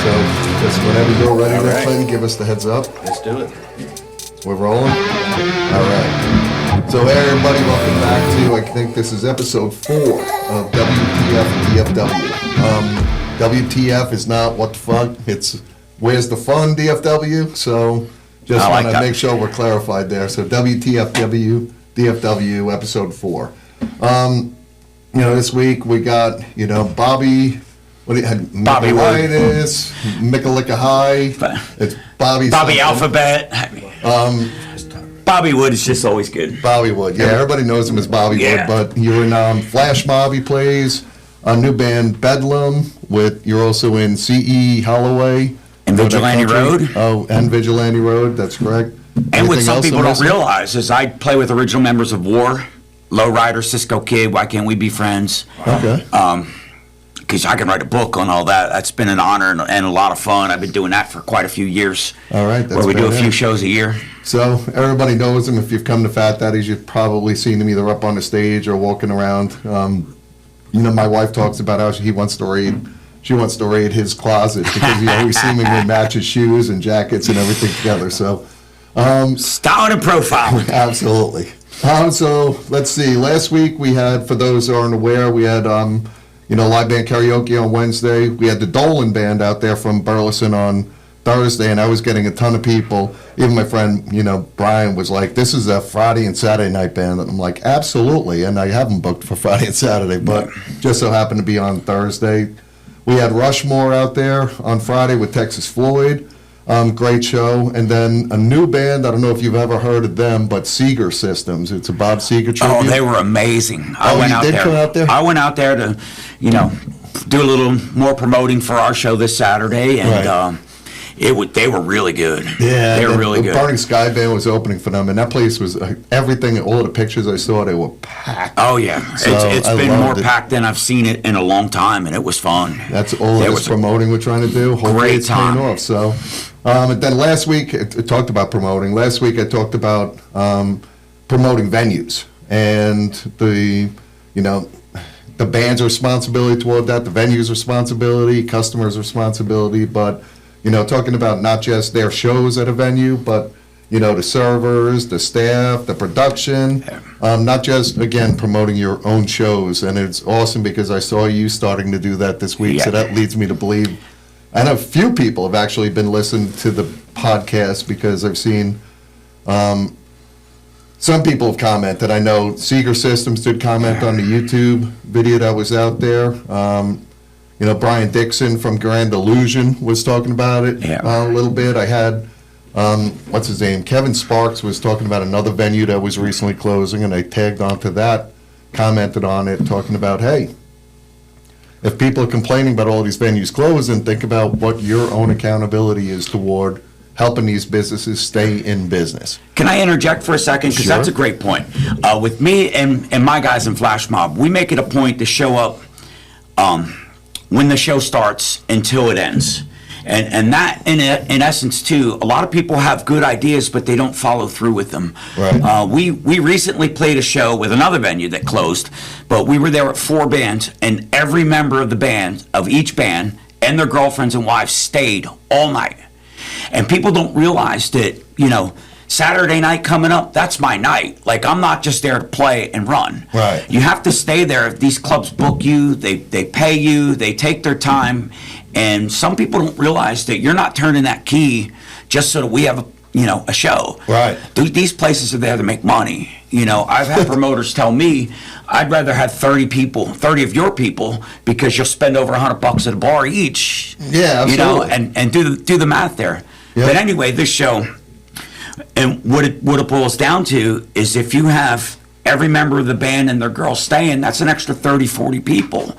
So just whenever you're ready, All there, right. Clinton, give us the heads up. Let's do it. We're rolling. All right. So hey, everybody, welcome back to, I think this is episode 4 of WTF-DFW. WTF is not what the fuck, it's where's the fun, DFW. So just want to make sure we're clarified there. So WTF-DFW episode 4. This week we got, Bobby. What do you had? Michaelides, Mickalika High. It's Bobby Alphabet. Bobby Wood is just always good. Bobby Wood, yeah. Everybody knows him as Bobby Wood, but you're in Flash Mob. He plays a new band Bedlam. You're also in C.E. Holloway and Vigilante Road. Oh, and Vigilante Road. That's correct. And what some people don't realize is I play with original members of War, Lowrider, Cisco Kid. Why Can't We Be Friends? Okay. Because I can write a book on all that. That's been an honor and a lot of fun. I've been doing that for quite a few years. All right. That's where we do a few shows a year. So everybody knows him. If you've come to Fat Daddy's, you've probably seen him either up on the stage or walking around. My wife talks about how she wants to raid his closet because you always seemingly matches shoes and jackets and everything together. So style and profile. Absolutely. So let's see. Last week we had, for those who aren't aware, we had live band karaoke on Wednesday. We had the Dolan band out there from Burleson on Thursday, and I was getting a ton of people. Even my friend, Brian was like, this is a Friday and Saturday night band. And I'm like, absolutely. And I have them booked for Friday and Saturday, but just so happened to be on Thursday. We had Rushmore out there on Friday with Texas Floyd. Great show. And then a new band, I don't know if you've ever heard of them, but Seeger Systems. It's a Bob Seeger tribute. Oh, they were amazing. I went out there? I went out there to, do a little more promoting for our show this Saturday, and they were really good. Yeah, they were really good. The Burning Sky Band was opening for them, and that place was everything. All the pictures I saw, they were packed. Oh yeah, so it's been more packed than I've seen it in a long time, and it was fun. That's all this promoting we're trying to do. Hopefully great it's time. paying off. So, and then last week I talked about promoting. Last week I talked about promoting venues and the band's responsibility toward that, the venue's responsibility, customers' responsibility, but talking about not just their shows at a venue, but the servers, the staff, the production, not just, again, promoting your own shows. And it's awesome because I saw you starting to do that this week, so that leads me to believe. And a few people have actually been listening to the podcast because I've seen some people have commented. I know Seeger Systems did comment on the YouTube video that was out there. Brian Dixon from Grand Illusion was talking about it a little bit. I had, what's his name? Kevin Sparks was talking about another venue that was recently closing, and I tagged onto that, commented on it, talking about, hey, if people are complaining about all these venues closing, think about what your own accountability is toward helping these businesses stay in business. Can I interject for a second? Because that's a great point. With me and my guys in Flash Mob, we make it a point to show up when the show starts until it ends. And that, in essence, too, a lot of people have good ideas, but they don't follow through with them. Right. We recently played a show with another venue that closed, but we were there with 4 bands, and every member of the band, of each band, and their girlfriends and wives stayed all night. And people don't realize that, Saturday night coming up, that's my night. Like, I'm not just there to play and run. Right. You have to stay there. These clubs book you, they pay you, they take their time. And some people don't realize that you're not turning that key just so that we have a show. Right. These places are there to make money. I've had promoters tell me, I'd rather have 30 of your people, because you'll spend over $100 at a bar each. Yeah, absolutely. And do the math there. Yep. But anyway, this show, and what it boils down to is if you have every member of the band and their girl staying, that's an extra 30, 40 people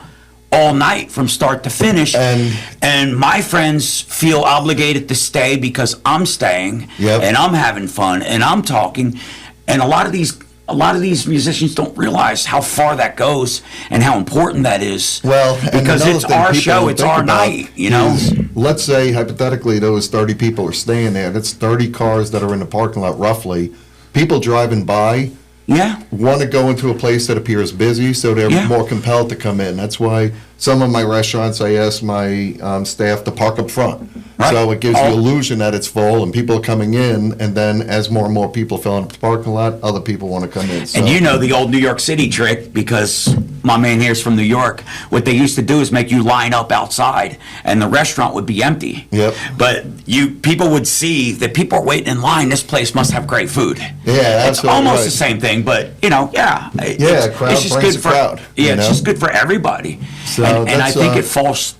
all night from start to finish. And my friends feel obligated to stay because I'm staying, and I'm having fun, and I'm talking. And a lot of these musicians don't realize how far that goes and how important that is. Well, because it's our show, it's our night, Let's say, hypothetically, those 30 people are staying there. That's 30 cars that are in the parking lot, roughly. People driving by, Yeah. want to go into a place that appears busy, so they're Yeah. more compelled to come in. That's why some of my restaurants, I ask my staff to park up front. Right. So it gives the Oh. illusion that it's full and people are coming in, and then as more and more people fill up the parking lot, other people want to come in. So. And you know the old New York City trick, because my man here's from New York. What they used to do is make you line up outside, and the restaurant would be empty. Yep. But people would see that people are waiting in line. This place must have great food. Yeah, It's absolutely almost right. the same thing, but Yeah, crowd just brings good a for crowd, yeah, you it's know? just good for everybody. So and I that's, think it falls.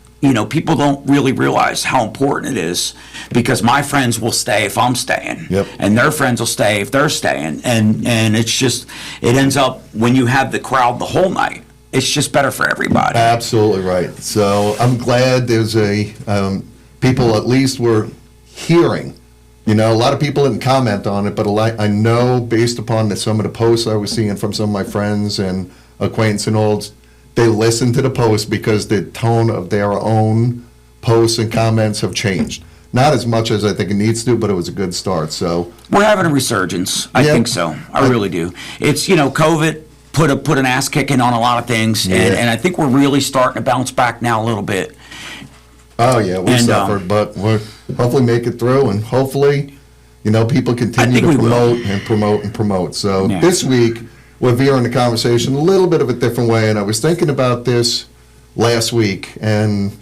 People don't really realize how important it is, because my friends will stay if I'm staying, Yep. and their friends will stay if they're staying, and it's just, it ends up when you have the crowd the whole night, it's just better for everybody. Absolutely right. So I'm glad there's people at least were hearing. A lot of people didn't comment on it, but I know based upon some of the posts I was seeing from some of my friends and acquaintances and olds, they listened to the posts because the tone of their own posts and comments have changed. Not as much as I think it needs to, but it was a good start. So We're having a resurgence. I Yeah. think so. I really do. It's, COVID put an ass kicking on a lot of things, Yeah. and I think we're really starting to bounce back now a little bit. oh yeah, we And, suffered, but we'll hopefully make it through, and hopefully, people continue think to we will. promote and promote and promote. So Yeah. this week, we're veering the conversation a little bit of a different way, and I was thinking about this last week, and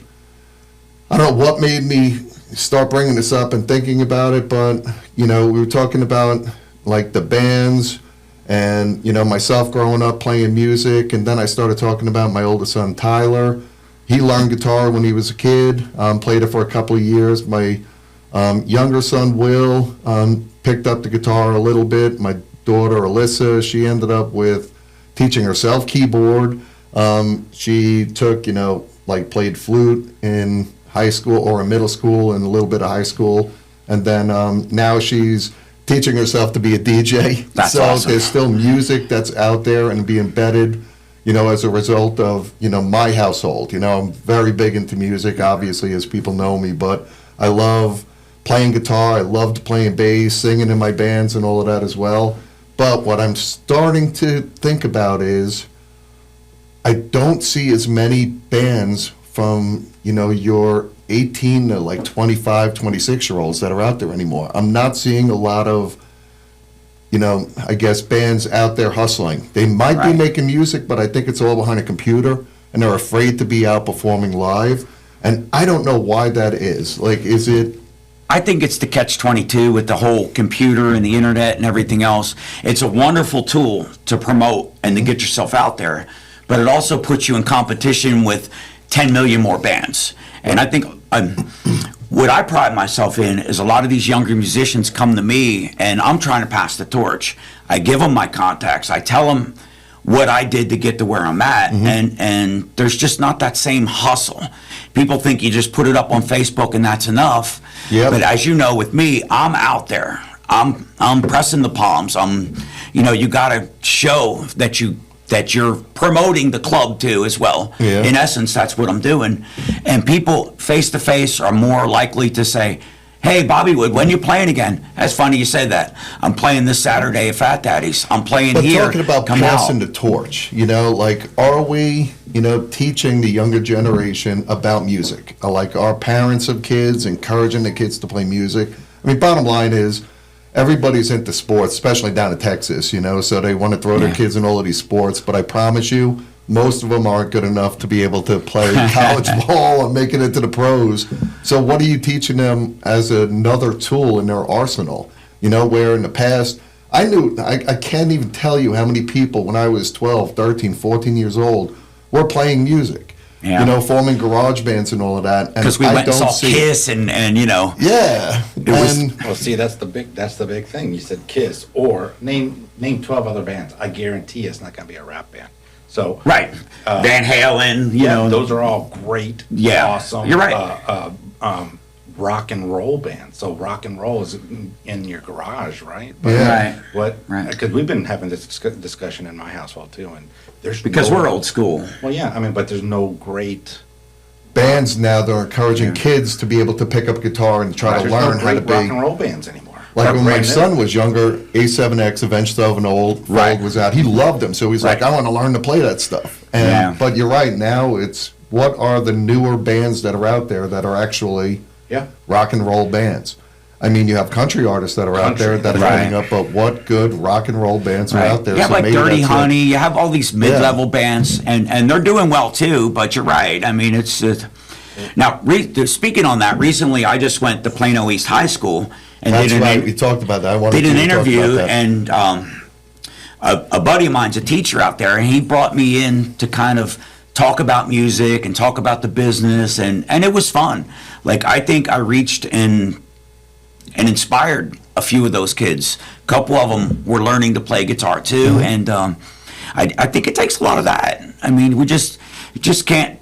I don't know what made me start bringing this up and thinking about it, but, we were talking about, like, the bands and, myself growing up playing music, and then I started talking about my oldest son, Tyler. He learned guitar when he was a kid, played it for a couple of years. My younger son, Will, picked up the guitar a little bit. My daughter, Alyssa, she ended up with teaching herself keyboard. She took, played flute in high school or in middle school and a little bit of high school. And then now she's teaching herself to be a DJ. That's so awesome. there's still music that's out there and be embedded, as a result of, my household. I'm very big into music, obviously, as people know me, but I love playing guitar. I loved playing bass, singing in my bands and all of that as well. But what I'm starting to think about is I don't see as many bands from, your 18 to like 25, 26-year-olds that are out there anymore. I'm not seeing a lot of, I guess bands out there hustling. They might be Right. making music, but I think it's all behind a computer, and they're afraid to be out performing live. And I don't know why that is. Like, is it... I think it's the catch-22 with the whole computer and the internet and everything else. It's a wonderful tool to promote and to get yourself out there, but it also puts you in competition with 10 million more bands. And I think what I pride myself in is a lot of these younger musicians come to me, and I'm trying to pass the torch. I give them my contacts. I tell them what I did to get to where I'm at, and there's just not that same hustle. People think you just put it up on Facebook and that's enough. Yep. But as you know, with me, I'm out there. I'm pressing the palms. You got to show that you're promoting the club too as well. Yeah. In essence, that's what I'm doing. And people face to face are more likely to say, "Hey, Bobby Wood, when you playing again?" That's funny you say that. I'm playing this Saturday at Fat Daddy's. I'm playing But here. talking about Come passing out. the torch, like, are we, teaching the younger generation about music? Like, our parents of kids encouraging the kids to play music? I mean, bottom line is, everybody's into sports, especially down in Texas, so they want to throw their Yeah. kids in all of these sports, but I promise you, most of them aren't good enough to be able to play college ball and make it into the pros. So what are you teaching them as another tool in their arsenal? Where in the past, I can't even tell you how many people when I was 12, 13, 14 years old were playing music. Yeah. Forming garage bands and all of that. Because we went and saw Kiss and Yeah. was- And Well, see, that's the big thing. You said Kiss, or name 12 other bands. I guarantee it's not going to be a rap band. So right. Van Halen, those are all great, Yeah, awesome. you're right. Rock and roll bands. So rock and roll is in your garage, right? Yeah. Right. What? Because we've been having this discussion in my household too, and there's Because no- we're old school. Well, yeah, I mean, but there's no great. bands now, they're encouraging kids to be able to pick up guitar and try to There's learn no how to great rock and be. roll bands anymore. Like when my brand new. son was younger, A7X, Avenged Sevenfold Right. was out. He loved them, so he's like, Right. I want to learn to play that stuff. And Yeah. but you're right. Now it's what are the newer bands that are out there that are actually Yeah. rock and roll bands? I mean, you have country artists that are out there that are Right. coming up, but what good rock and roll bands are Right. out there? You have So like maybe Dirty that's it. Honey. You have all these mid-level bands, and they're doing well too. But you're right. I mean, it's now speaking on that. Recently, I just went to Plano East High School and That's did an right. We talked about that. I wanted did an to talk interview, about that. and a buddy of mine's a teacher out there, and he brought me in to kind of talk about music and talk about the business, and it was fun. Like, I think I reached and inspired a few of those kids. A couple of them were learning to play guitar too, and I think it takes a lot of that. I mean, you just can't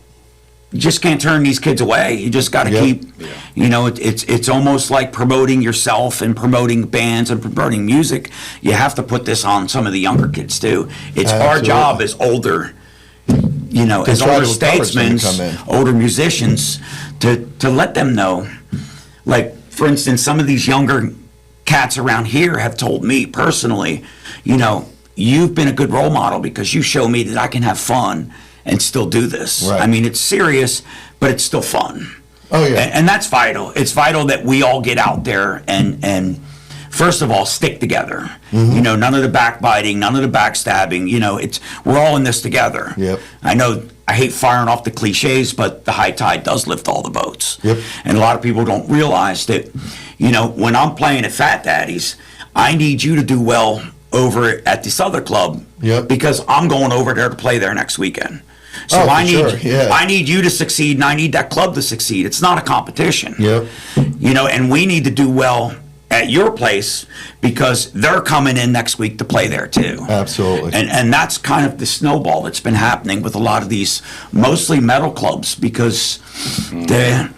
turn these kids away. You just got to Yep. keep, you know, it's almost like promoting yourself and promoting bands and promoting music. You have to put this on some of the younger kids too. It's our Absolutely. job as older, you know, To as try older to encourage them to statesmen, come in. older musicians, to let them know. Like, for instance, some of these younger cats around here have told me personally, you know, you've been a good role model because you show me that I can have fun and still do this. Right. I mean, it's serious, but it's still fun. Oh, yeah. And that's vital. It's vital that we all get out there and first of all, stick together. Mm-hmm. You know, none of the backbiting, none of the backstabbing. You know, we're all in this together. Yep. I know I hate firing off the cliches, but the high tide does lift all the boats. Yep. And a lot of people don't realize that, you know, when I'm playing at Fat Daddy's, I need you to do well over at this other club. Yep. Because I'm going over there to play there next weekend. So Oh, for I need sure, yeah. I need you to succeed, and I need that club to succeed. It's not a competition. Yep. You know, and we need to do well at your place because they're coming in next week to play there too. Absolutely. And that's kind of the snowball that's been happening with a lot of these mostly metal clubs because they're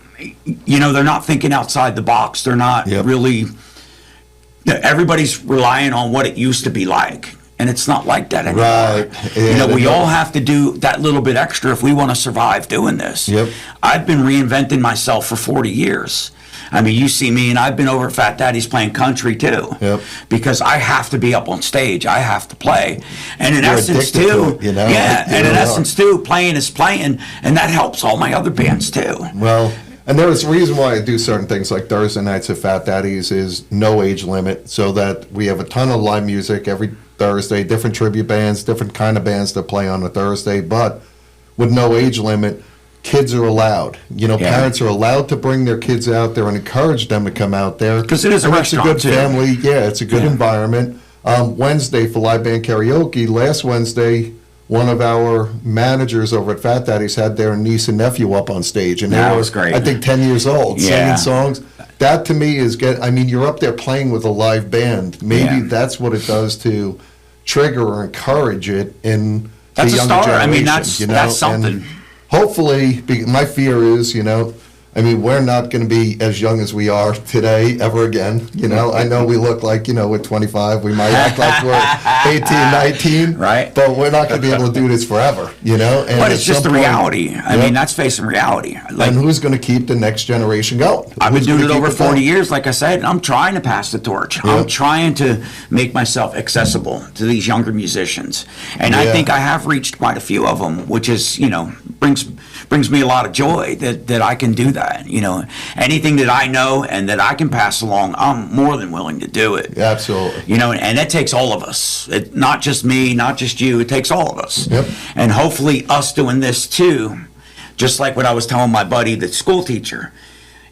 not thinking outside the box. They're not Yep. really. Everybody's relying on what it used to be like. And it's not like that anymore. Right. You Yeah, know, we they all don't- have to do that little bit extra if we want to survive doing this. Yep. I've been reinventing myself for 40 years. I mean, you see me, and I've been over at Fat Daddy's playing country too. Yep. Because I have to be up on stage. I have to play. And in You're essence, addicted to too. it, you know? Yeah. Like, you And in really are. essence, too, playing is playing. And that helps all my other bands too. Well, and there is a reason why I do certain things like Thursday nights at Fat Daddy's is no age limit, so that we have a ton of live music every Thursday, different tribute bands, different kind of bands that play on a Thursday, but with no age limit, kids are allowed. You know, Yeah. parents are allowed to bring their kids out there and encourage them to come out there. 'Cause it is a And it's restaurant, good too. family. Yeah, it's a good Yeah. environment. Wednesday for live band karaoke. Last Wednesday, one of our managers over at Fat Daddy's had their niece and nephew up on stage, and they That were, was great. I think, 10 years old, Yeah. singing songs. That to me is I mean, you're up there playing with a live band. Maybe Yeah. that's what it does to trigger or encourage it in That's the a younger start. I generation. mean, that's- you know? that's something. And hopefully, my fear is, you know, I mean, we're not going to be as young as we are today ever again. You know, I know we look like, you know, we're 25. We might act like we're 18, 19. Right. But we're not going to be able to do this forever, you know? And But at it's just the some point- reality. I Yep. mean, that's facing reality. Like, And who's going to keep the next generation going? I've been Who's doing gonna it keep over 40 going? years, like I said, and I'm trying to pass the torch. Yeah. I'm trying to make myself accessible to these younger musicians. And I Yeah. think I have reached quite a few of them, which is, you know, brings me a lot of joy that I can do that. You know, anything that I know and that I can pass along, I'm more than willing to do it. Absolutely. You know, and it takes all of us. Not just me, not just you. It takes all of us. Yep. And hopefully us doing this too, just like what I was telling my buddy, the school teacher,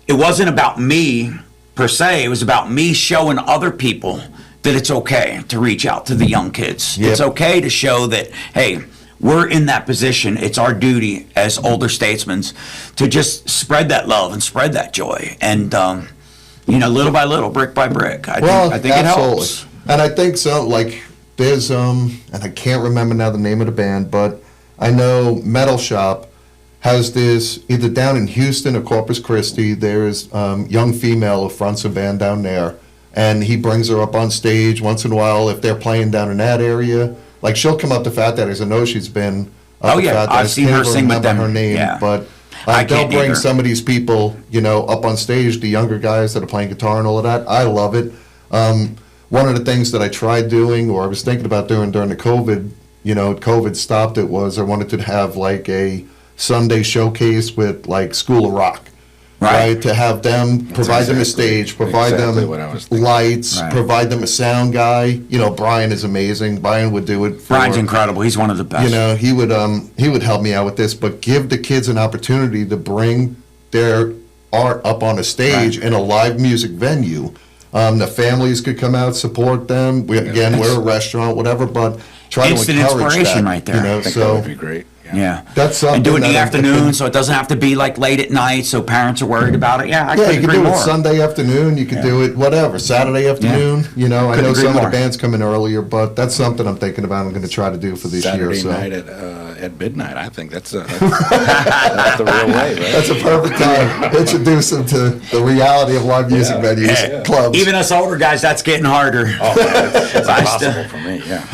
it wasn't about me per se. It was about me showing other people that it's okay to reach out to the young kids. Yep. It's okay to show that, hey, we're in that position. It's our duty as older statesmen to just spread that love and spread that joy. And, you know, little by little, brick by brick. I think it helps. And I think so, like, there's, and I can't remember now the name of the band, but I know Metal Shop has this, either down in Houston or Corpus Christi, there's young female who fronts a band down there, and he brings her up on stage once in a while if they're playing down in that area. Like, she'll come up to Fat Daddy's. I know she's been up Oh, to yeah, Fat I've Daddy's. seen Can't her even sing with remember them. her name, Yeah. but I they'll can't bring either. some of these people, you know, up on stage, the younger guys that are playing guitar and all of that. I love it. One of the things that I tried doing, or I was thinking about doing during the COVID, COVID stopped it, was I wanted to have like a Sunday showcase with like School of Rock. Right, to have them, provide them a stage, provide exactly them what I was thinking. lights, Right. provide them a sound guy. Brian is amazing. Brian would do it. Brian's incredible. He's one of the best. He would help me out with this, but give the kids an opportunity to bring their art up on a stage in a live music venue. The families could come out, support them. We're a restaurant, whatever, but try Instant to encourage inspiration that, right there. I think that would be great. Yeah. That's something and do it in the that I'm afternoon, thinking- so it doesn't have to be like late at night, so parents are worried about it. Yeah, I Yeah, couldn't you could agree do it more. Sunday afternoon. You could do it whatever Saturday afternoon. I know Couldn't agree some of more. the bands come in earlier, but that's something I'm thinking about. I'm going to try to do for this Saturday year. So night at midnight. I think that's the real way, right? that's a perfect time. Introduce them to the reality of live music venues, clubs. Even us older guys, that's getting harder. Oh, man, it's I impossible still- for me. Yeah.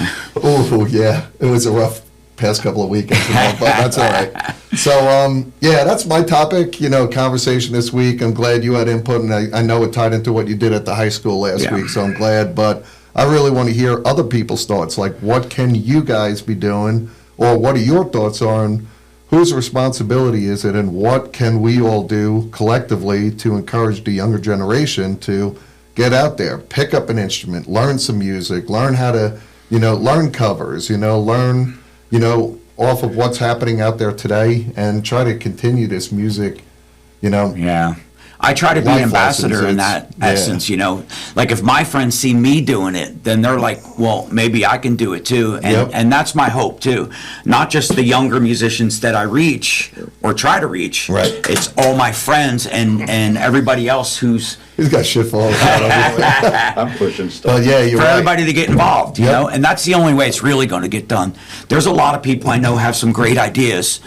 Oh yeah, it was a rough past couple of weekends, but that's all right. So that's my topic. Conversation this week. I'm glad you had input, and I know it tied into what you did at the high school last Yeah. week. So I'm glad, but I really want to hear other people's thoughts. Like, what can you guys be doing, or what are your thoughts on whose responsibility is it, and what can we all do collectively to encourage the younger generation to get out there, pick up an instrument, learn some music, learn how to, learn covers, learn, off of what's happening out there today, and try to continue this music, Yeah. I try to be Life ambassador lessons, in that yeah. essence, Like if my friends see me doing it, then they're like, well, maybe I can do it too. And Yep. and that's my hope too. Not just the younger musicians that I reach or try to reach. Right. It's all my friends and everybody else who's He's got shit falling out everywhere. I'm pushing stuff. But yeah, you're for right. everybody to get involved, Yep. And that's the only way it's really going to get done. There's a lot of people I know have some great ideas,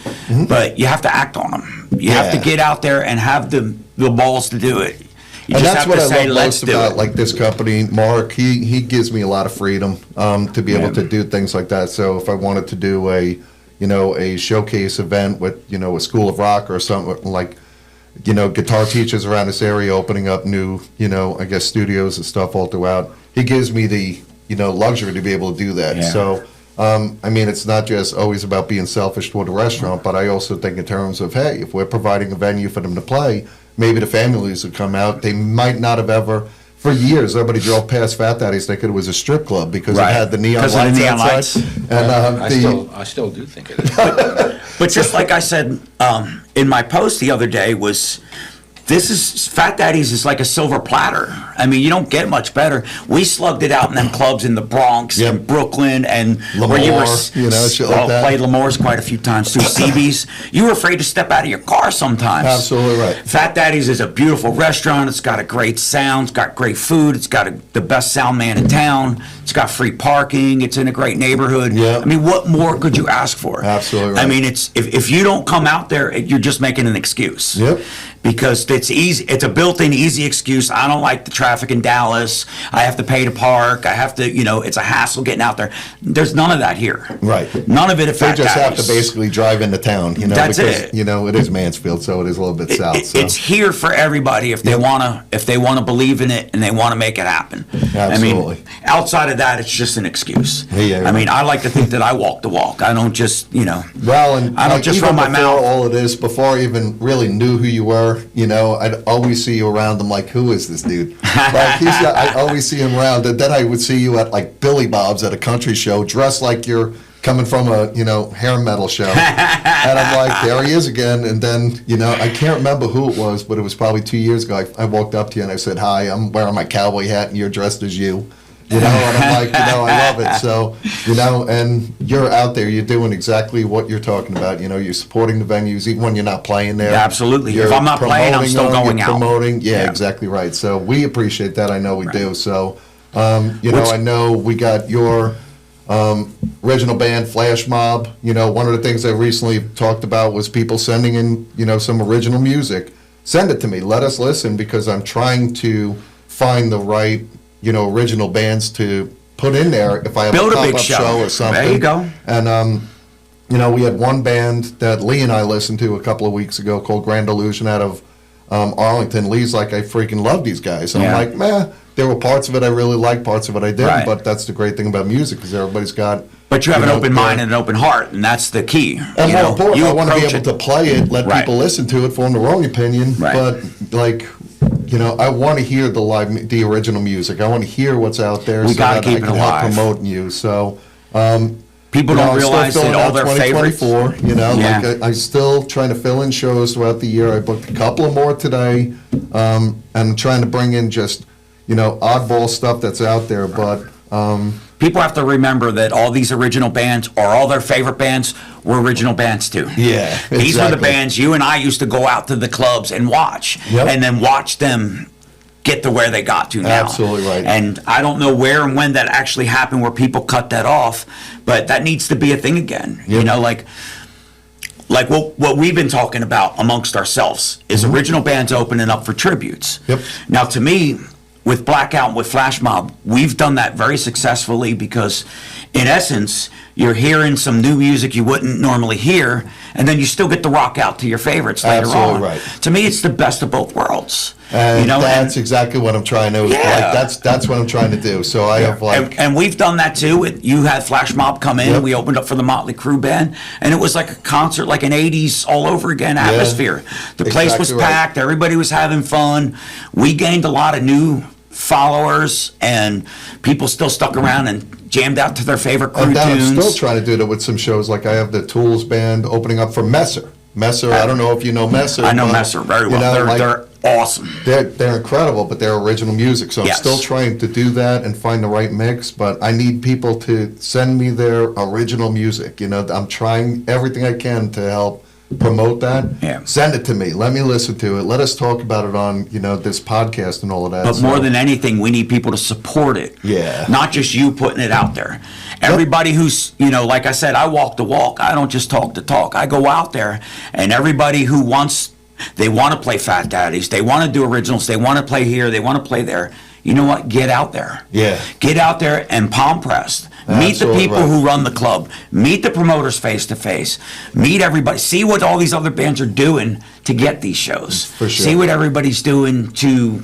but you have to act on them. You have to Yeah. get out there and have the balls to do it. You And just that's have what to I say, love let's most do about it. like this company. Mark, he gives me a lot of freedom to be able to do things like that. So if I wanted to do a showcase event with a School of Rock or something like, guitar teachers around this area opening up new I guess studios and stuff all throughout. He gives me the luxury to be able to do that. Yeah. So it's not just always about being selfish toward the restaurant, but I also think in terms of, hey, if we're providing a venue for them to play, maybe the families would come out. They might not have ever, for years, everybody drove past Fat Daddy's thinking it was a strip club because Right. it had the neon 'Cause of the lights neon outside. lights. And I still do think it is. But just like I said in my post the other day was, Fat Daddy's is like a silver platter. I mean, you don't get much better. We slugged it out in them clubs in the Bronx Yep. and Brooklyn and Lemoore, shit like that. played Lemore's quite a few times too. CB's. You were afraid to step out of your car sometimes. Absolutely right. Fat Daddy's is a beautiful restaurant. It's got a great sound. It's got great food. It's got the best sound man in town. It's got free parking. It's in a great neighborhood. Yep. I mean, what more could you ask for? Absolutely right. I mean, it's if you don't come out there, you're just making an excuse. Yep. Because it's easy. It's a built-in easy excuse. I don't like the traffic in Dallas. I have to pay to park. I have to, it's a hassle getting out there. There's none of that here. Right. None of it at They Fat just have Daddy's. to basically drive into town, That's because, it. it is Mansfield, so it is a little bit south. So. It's here for everybody if they wanna believe in it and they wanna make it happen. Absolutely. I mean, outside of that, it's just an excuse. Yeah, I mean, I like to think that I walk the walk. I don't just, Well, and I don't just even run my before mouth. all of this, before I even really knew who you were, I'd always see you around. I'm like, who is this dude? I always see him around, and then I would see you at like Billy Bob's at a country show, dressed like you're coming from a hair metal show, and I'm like, there he is again. And then I can't remember who it was, but it was probably 2 years ago. I walked up to you and I said, "Hi, I'm wearing my cowboy hat, and you're dressed as you." And I'm like, I love it. So, and you're out there, you're doing exactly what you're talking about. You're supporting the venues, even when you're not playing there. Yeah, absolutely. You're If I'm not playing, I'm promoting still them, going you're out. Promoting, yeah, Yeah. exactly right. So we appreciate that. I know we do. So, Which- I know we got your original band, Flash Mob. One of the things I recently talked about was people sending in, some original music. Send it to me. Let us listen, because I'm trying to find the right original bands to put in there if I have Build a a big pop-up show. show or something. There you go. And we had one band that Lee and I listened to a couple of weeks ago called Grand Illusion out of Arlington. Lee's like, I freaking love these guys. And Yeah. I'm like, there were parts of it I really liked, parts of it I didn't. Right. But that's the great thing about music, because everybody's got. But you have an open mind their- and an open heart, and that's the key. And more important, I want to be approach able to it. play it, let Right. people listen to it, form their own opinion. Right. But like, I want to hear the original music. I want to hear what's out there. We so gotta that keep I it can help alive. promote you. So. People don't realize that all their favorites. 2024, Yeah. like I'm still trying to fill in shows throughout the year. I booked a couple of more today. I'm trying to bring in just, oddball stuff that's out there. But People have to remember that all these original bands, or all their favorite bands, were original bands too. Yeah, These were the exactly. bands you and I used to go out to the clubs and watch, Yep. and then watch them get to where they got to now. Absolutely right. And I don't know where and when that actually happened, where people cut that off, but that needs to be a thing again. Yep. Like what we've been talking about amongst ourselves is original bands opening up for tributes. Yep. Now, to me, with Blackout and with Flash Mob, we've done that very successfully, because in essence, you're hearing some new music you wouldn't normally hear, and then you still get to rock out to your favorites later Absolutely on. right. To me, it's the best of both worlds. and that's and- exactly what I'm trying to. Yeah. That's what I'm trying to do. So I have and we've done that too. You had Flash Mob come in. Yep. We opened up for the Motley Crue band, and it was like a concert, like an '80s all over again atmosphere. The place was Exactly right. packed. Everybody was having fun. We gained a lot of new followers, and people still stuck around and jammed out to their favorite Crue And then I'm tunes. still trying to do that with some shows. Like I have the Tools band opening up for Messer. I don't know if you know Messer. I know but, Messer very well. They're awesome. They're incredible, but they're original music. So I'm Yes. still trying to do that and find the right mix. But I need people to send me their original music. I'm trying everything I can to help promote that. Yeah. Send it to me. Let me listen to it. Let us talk about it on this podcast and all of that. But So- more than anything, we need people to support it. Yeah. Not just you putting it out there. Everybody who's, like I said, I walk the walk. I don't just talk the talk. I go out there, and everybody who they want to play Fat Daddies, they want to do originals, they want to play here, they want to play there. You know what? Get out there. Yeah. Get out there and palm pressed. Meet the Absolutely people right. who run the club. Meet the promoters face to face. Meet everybody. See what all these other bands are doing to get these shows. For sure. See what everybody's doing to,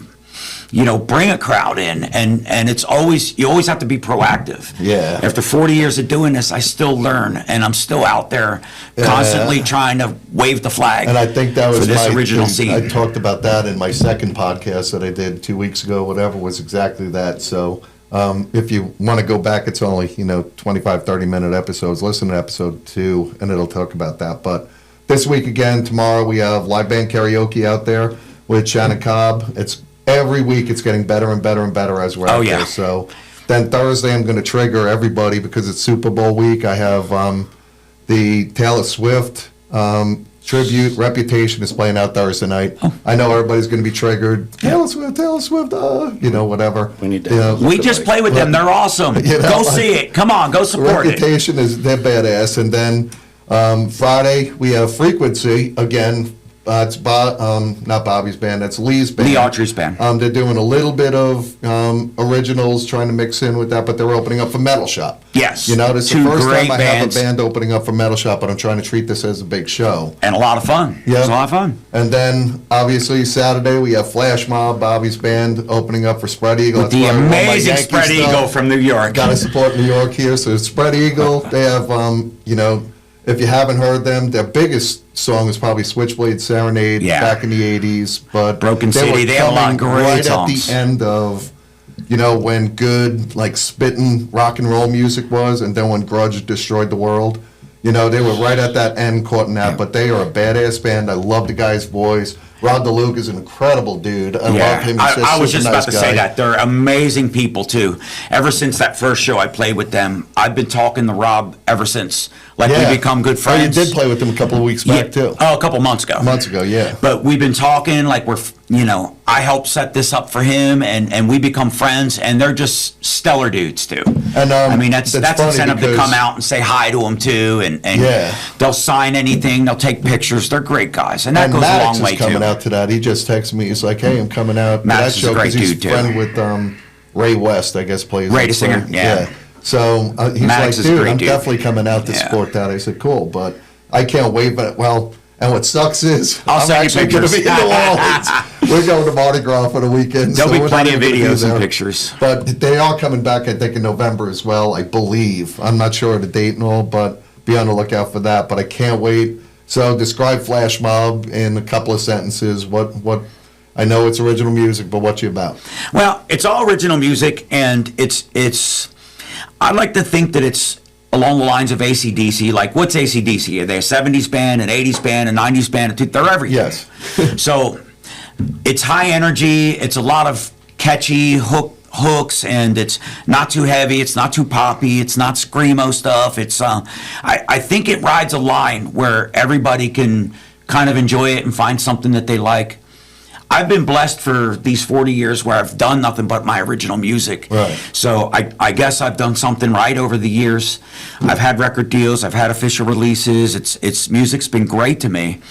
bring a crowd in. And you always have to be proactive. Yeah. After 40 years of doing this, I still learn, and I'm still out there constantly trying to wave the flag. And I think that was for this my original thing. scene. I talked about that in my second podcast that I did 2 weeks ago, whatever, was exactly that. So if you want to go back, it's only, 25, 30-minute episodes. Listen to episode 2, and it'll talk about that. But this week again, tomorrow, we have live band karaoke out there with Shannon Cobb. It's every week it's getting better and better and better as we're out yeah. there. So then Thursday, I'm going to trigger everybody because it's Super Bowl week. I have the Taylor Swift tribute. Reputation is playing out Thursday night. I know everybody's going to be triggered. Taylor Swift, whatever. We need to- We just play with them. They're awesome. You know, Go see it. Come on, go support it. Reputation they're badass. And then Friday we have Frequency again. It's not Bobby's band. That's Lee's band. Lee Autry's band. They're doing a little bit of originals, trying to mix in with that, but they're opening up for Metal Shop. Yes. This is Two the first great time I have a bands. band opening up for Metal Shop, but I'm trying to treat this as a big show. And a lot of fun. Yeah. It's a lot of fun. And then, obviously, Saturday we have Flash Mob, Bobby's band, opening up for Spread Eagle. With That's the why I want my amazing Yankee Spread stuff. Eagle from New York. Got to support New York here. So Spread Eagle, they have, if you haven't heard them, their biggest song is probably Switchblade Serenade back in the 80s. But Broken City, were they have a lot of coming great right songs. at the end of, when good, like, spitting rock and roll music was, and then when grudge destroyed the world. They were right at that end, caught in that. But they are a badass band. I love the guy's voice. Rod DeLuca is an incredible dude. I love him. He's I was super just nice about to say guy. that. They're amazing people, too. Ever since that first show I played with them, I've been talking to Rob ever since. Like, Yeah. we become good friends. Oh, you did play with him a couple of weeks back, too. Oh, a couple months ago. Months ago, yeah. But we've been talking, like I helped set this up for him, and we become friends, and they're just stellar dudes, too. And, I mean, that's funny incentive to because- come out and say hi to them, too, and Yeah. they'll sign anything, they'll take pictures. They're great guys, and that And goes a Maddox long way, is coming too. out to that. He just texted me. He's like, "Hey, I'm coming out to Maddox that is a show great he's dude, too. friend with Ray West, I guess, plays. Ray the with singer, Frank. yeah. So he's Maddox like, is a "Dude, great I'm dude." definitely coming out to Yeah. support that." I said, "Cool," but I can't wait. But and what sucks is I'll I'm send you actually going to be in pictures. New Orleans We're going to Mardi Gras for the weekend. There'll so be we're plenty not of even gonna be videos and there. pictures. But they are coming back, I think, in November as well, I believe. I'm not sure of the date and all, but be on the lookout for that. But I can't wait. So describe Flash Mob in a couple of sentences. What I know it's original music, but what you about? Well, it's all original music, and it's. I like to think that it's along the lines of AC/DC. Like, what's AC/DC? Are they a 70s band, an 80s band, a 90s band? They're everything. Yes. So it's high energy. It's a lot of catchy hooks, and it's not too heavy. It's not too poppy. It's not screamo stuff. It's I think it rides a line where everybody can kind of enjoy it and find something that they like. I've been blessed for these 40 years where I've done nothing but my original music. Right. So I guess I've done something right over the years. I've had record deals. I've had official releases. It's music's been great to me.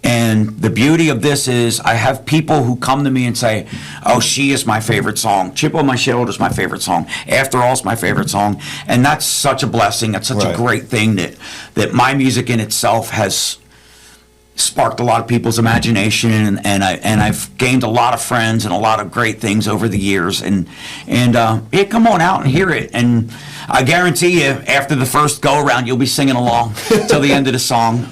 And the beauty of this is I have people who come to me and say, oh, She is my favorite song. Chip on My Shoulder is my favorite song. After All is my favorite song. And that's such a blessing. That's such Right. a great thing that my music in itself has sparked a lot of people's imagination, and I've gained a lot of friends and a lot of great things over the years, and yeah, come on out and hear it, and I guarantee you after the first go around you'll be singing along till the end of the song.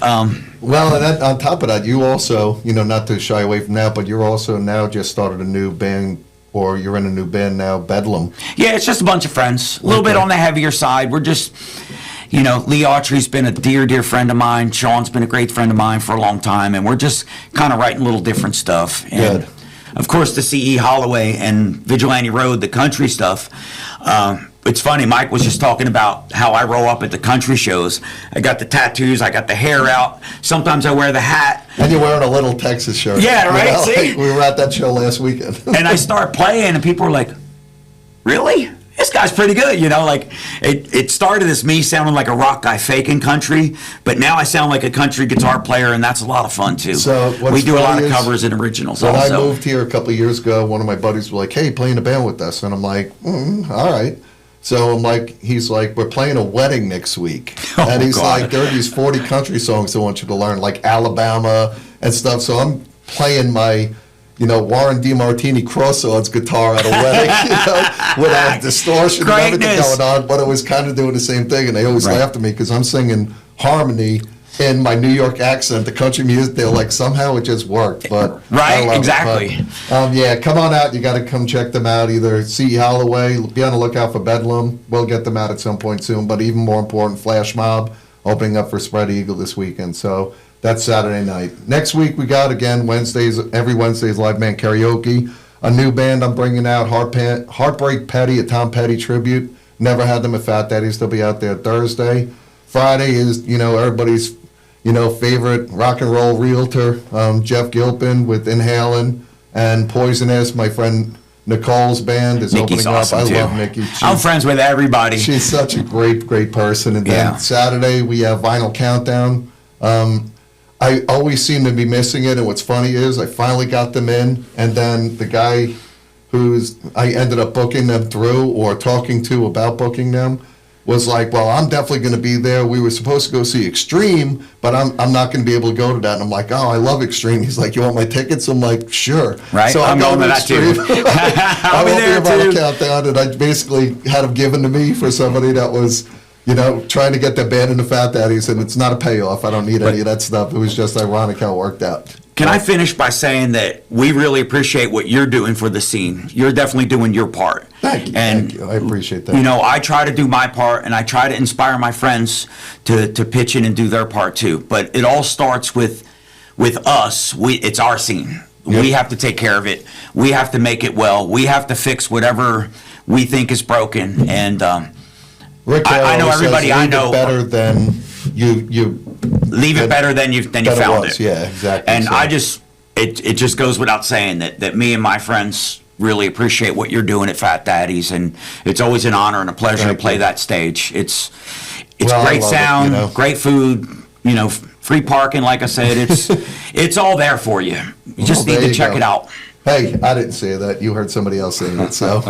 Well, and that, on top of that, you also, not to shy away from that, but you're also now just started a new band, or you're in a new band now, Bedlam. Yeah, it's just a bunch of friends, a little bit Okay. on the heavier side. We're just, Lee Autry's been a dear dear friend of mine. Sean's been a great friend of mine for a long time, and we're just kind of writing a little different stuff. And Good. of course, the C.E. Holloway and Vigilante Road, the country stuff. It's funny, Mike was just talking about how I roll up at the country shows. I got the tattoos, I got the hair out. Sometimes I wear the hat. And you're wearing a Little Texas shirt. Yeah, right, see? like we were at that show last weekend. And I start playing, and people are like, really? This guy's pretty good, like it started as me sounding like a rock guy faking country, but now I sound like a country guitar player, and that's a lot of fun too. So what's we do a lot funny of is covers and originals When also. I moved here a couple of years ago, one of my buddies was like, hey, play in a band with us. And I'm like, all right. So he's like, we're playing a wedding next week. Oh, and he's God. like, there are these 40 country songs I want you to learn, like Alabama and stuff. So I'm playing my, Warren DeMartini cross-swords guitar at a wedding, with a distortion and everything Greatness. going on. But it was kind of doing the same thing. And they always Right. laughed at me because I'm singing harmony in my New York accent, the country music. They're like, somehow it just worked. But Right, I love it. exactly. But, yeah, come on out. You got to come check them out. Either C.E. Holloway, be on the lookout for Bedlam. We'll get them out at some point soon. But even more important, Flash Mob opening up for Spread Eagle this weekend. So that's Saturday night. Next week we got, again, every Wednesday's live band karaoke. A new band I'm bringing out, Heartbreak Petty, a Tom Petty tribute. Never had them at Fat Daddy's. They'll be out there Thursday. Friday is, everybody's, favorite rock and roll realtor, Jeff Gilpin with Inhalin, and Poisonous, my friend Nicole's band is Nikki's opening awesome up. I too. love Nikki. I'm friends with everybody. She's such a great person. And then Yeah. Saturday we have Vinyl Countdown. I always seem to be missing it, and what's funny is I finally got them in, and then the guy I ended up booking them through or talking to about booking them was like, well, I'm definitely going to be there. We were supposed to go see Extreme, but I'm not going to be able to go to that. And I'm like, oh, I love Extreme. He's like, you want my tickets? I'm like, sure. Right, So I'm going to that too. I I'll be won't there about too. a countdown, and I basically had them given to me for somebody that was, trying to get their band into Fat Daddies, and it's not a payoff. I don't need any of that stuff. It was just ironic how it worked out. Can I finish by saying that we really appreciate what you're doing for the scene? You're definitely doing your part. Thank you. And, Thank you. I appreciate that. I try to do my part, and I try to inspire my friends to pitch in and do their part too. But it all starts with us. It's our scene. Yep. We have to take care of it. We have to make it well. We have to fix whatever we think is broken. And Rick I know always everybody says, I "Leave it know- better than you leave it Than- better than you than it found was. it. Yeah, exactly. And So- I just it just goes without saying that me and my friends really appreciate what you're doing at Fat Daddy's, and it's always an honor and a pleasure Thank to play you. that stage. It's Well, I great love it, sound, great food, free parking. Like I said, it's all there for you. You just Well, need there to you check go. it out. Hey, I didn't say that. You heard somebody else saying it. So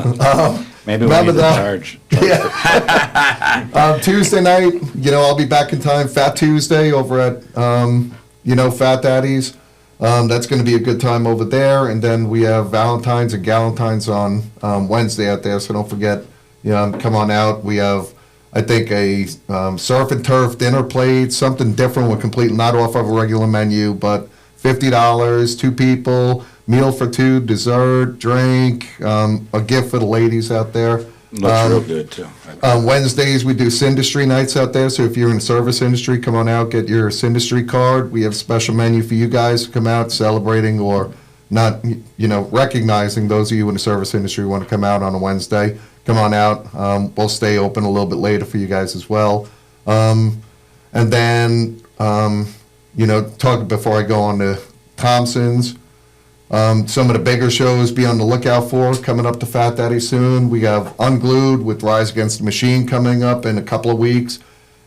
Maybe we remember need to that? charge. Yeah. Tuesday night, I'll be back in time. Fat Tuesday over at Fat Daddy's. That's going to be a good time over there. And then we have Valentine's and Galentine's on Wednesday out there. So don't forget, come on out. We have, I think, a surf and turf dinner plate, something different. We're completely not off of a regular menu, but $50, 2 people, meal for 2, dessert, drink, a gift for the ladies out there. Looks real good, too. Wednesdays, we do Syndustry nights out there, so if you're in the service industry, come on out, get your Syndustry card. We have a special menu for you guys to come out celebrating or not, recognizing those of you in the service industry who want to come out on a Wednesday. Come on out. We'll stay open a little bit later for you guys as well. And then, talk before I go on to Thompson's. Some of the bigger shows be on the lookout for coming up to Fat Daddy soon. We have Unglued with Rise Against the Machine coming up in a couple of weeks.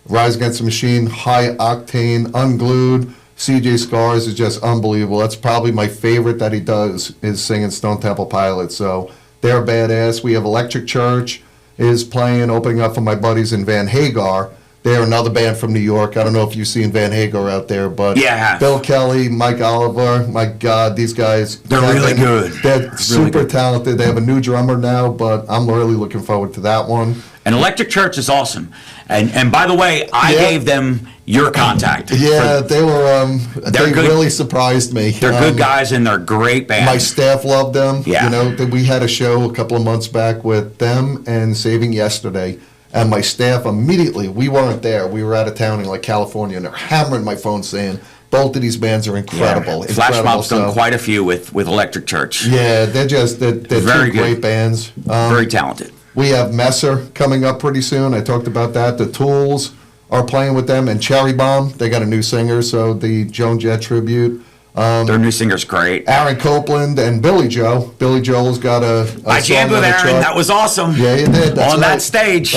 Rise Against the Machine, high octane, unglued. CJ Scars is just unbelievable. That's probably my favorite that he does is singing Stone Temple Pilots. So they're badass. We have Electric Church is playing, opening up for my buddies in Van Hagar. They're another band from New York. I don't know if you've seen Van Hagar out there, but Yeah. Bill Kelly, Mike Oliver, my God, these guys. They're really good. They're super good. talented. They have a new drummer now, but I'm really looking forward to that one. And Electric Church is awesome. And by the way, I Yeah. gave them your contact. Yeah, they were. They good. really surprised me. They're good guys and they're a great band. My staff loved them. Yeah. We had a show a couple of months back with them and Saving Yesterday. And my staff immediately, we weren't there. We were out of town in like California, and they're hammering my phone saying, both of these bands are incredible. Yeah. Flash incredible. Mob's done quite a few with Electric Church. Yeah, they're Very two great good. bands. Very talented. We have Messer coming up pretty soon. I talked about that. The Tools are playing with them, and Cherry Bomb. They got a new singer, so the Joan Jett tribute. Their new singer's great. Aaron Copeland and Billy Joe. Billy Joel's got a I jammed song with on the Aaron. chart. That was awesome. Yeah, you did. That's On right. that stage.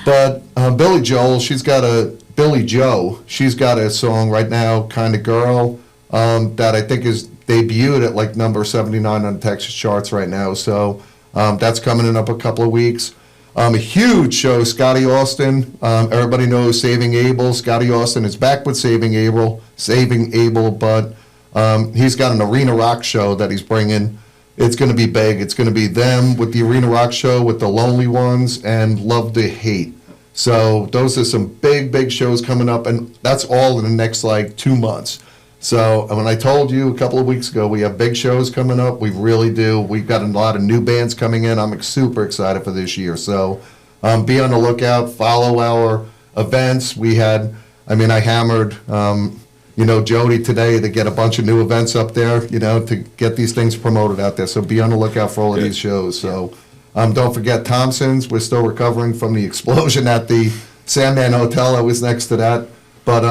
But Billy Joel, Billy Joe, she's got a song right now, Kind of Girl, that I think is debuted at like number 79 on the Texas charts right now. So that's coming in up a couple of weeks. A huge show, Scotty Austin. Everybody knows Saving Abel. Scotty Austin is back with Saving Abel, but he's got an arena rock show that he's bringing. It's going to be big. It's going to be them with the Arena Rock Show with the Lonely Ones and Love to Hate. So those are some big shows coming up, and that's all in the next like 2 months. So when I told you a couple of weeks ago we have big shows coming up, we really do. We've got a lot of new bands coming in. I'm super excited for this year. So be on the lookout. Follow our events. I hammered Jody today to get a bunch of new events up there, to get these things promoted out there. So be on the lookout for all of these shows. So don't forget Thompson's. We're still recovering from the explosion at the Sandman Hotel. I was next to that. But,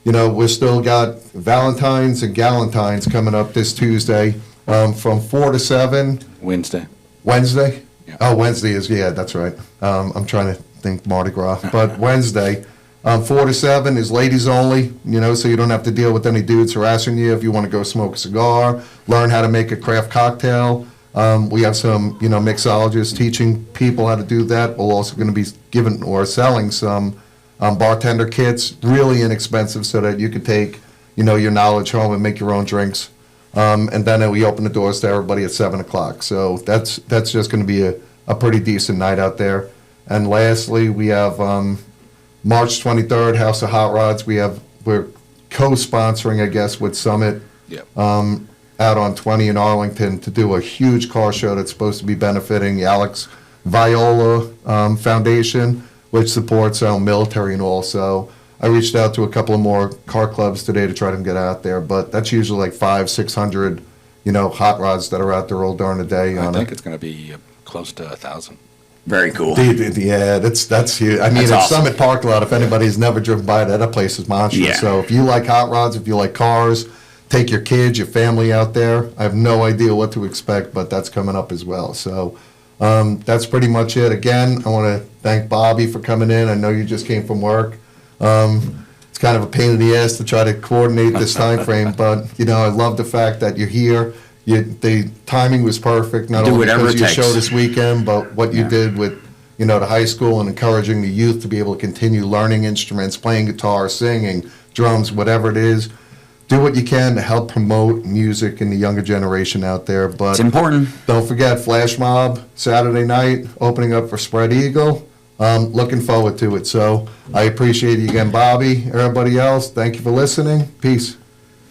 we're still got Valentine's and Galentine's coming up this Tuesday from 4 to 7. Wednesday. Wednesday? Yeah. Oh, Wednesday is, yeah, that's right. I'm trying to think Mardi Gras. But Wednesday. 4 to 7 is ladies only, so you don't have to deal with any dudes harassing you if you want to go smoke a cigar, learn how to make a craft cocktail. We have some, mixologists teaching people how to do that. We're also going to be giving or selling some bartender kits, really inexpensive, so that you could take, your knowledge home and make your own drinks. And then we open the doors to everybody at 7 o'clock. So that's just going to be a pretty decent night out there. And lastly, we have March 23rd, House of Hot Rods. We're co-sponsoring, I guess, with Summit Yep. out on 20 in Arlington to do a huge car show that's supposed to be benefiting the Alex Viola Foundation, which supports our military and all. So I reached out to a couple of more car clubs today to try to get out there, but that's usually like 500-600, hot rods that are out there all during the day. I think it's going to be close to 1,000. Very cool. Yeah, that's huge. I mean, That's at awesome. Summit Park Lot, if anybody's never driven by that place is monstrous. Yeah. So if you like hot rods, if you like cars, take your kids, your family out there. I have no idea what to expect, but that's coming up as well. So that's pretty much it. Again, I want to thank Bobby for coming in. I know you just came from work. It's kind of a pain in the ass to try to coordinate this time frame, but I love the fact that you're here. The timing was perfect, not Do only whatever because it you takes. showed this weekend, but what you did with the high school and encouraging the youth to be able to continue learning instruments, playing guitar, singing, drums, whatever it is. do what you can to help promote music in the younger generation out there. But It's important. don't forget Flash Mob Saturday night, opening up for Spread Eagle. Looking forward to it. So I appreciate you again, Bobby. Everybody else, thank you for listening. Peace.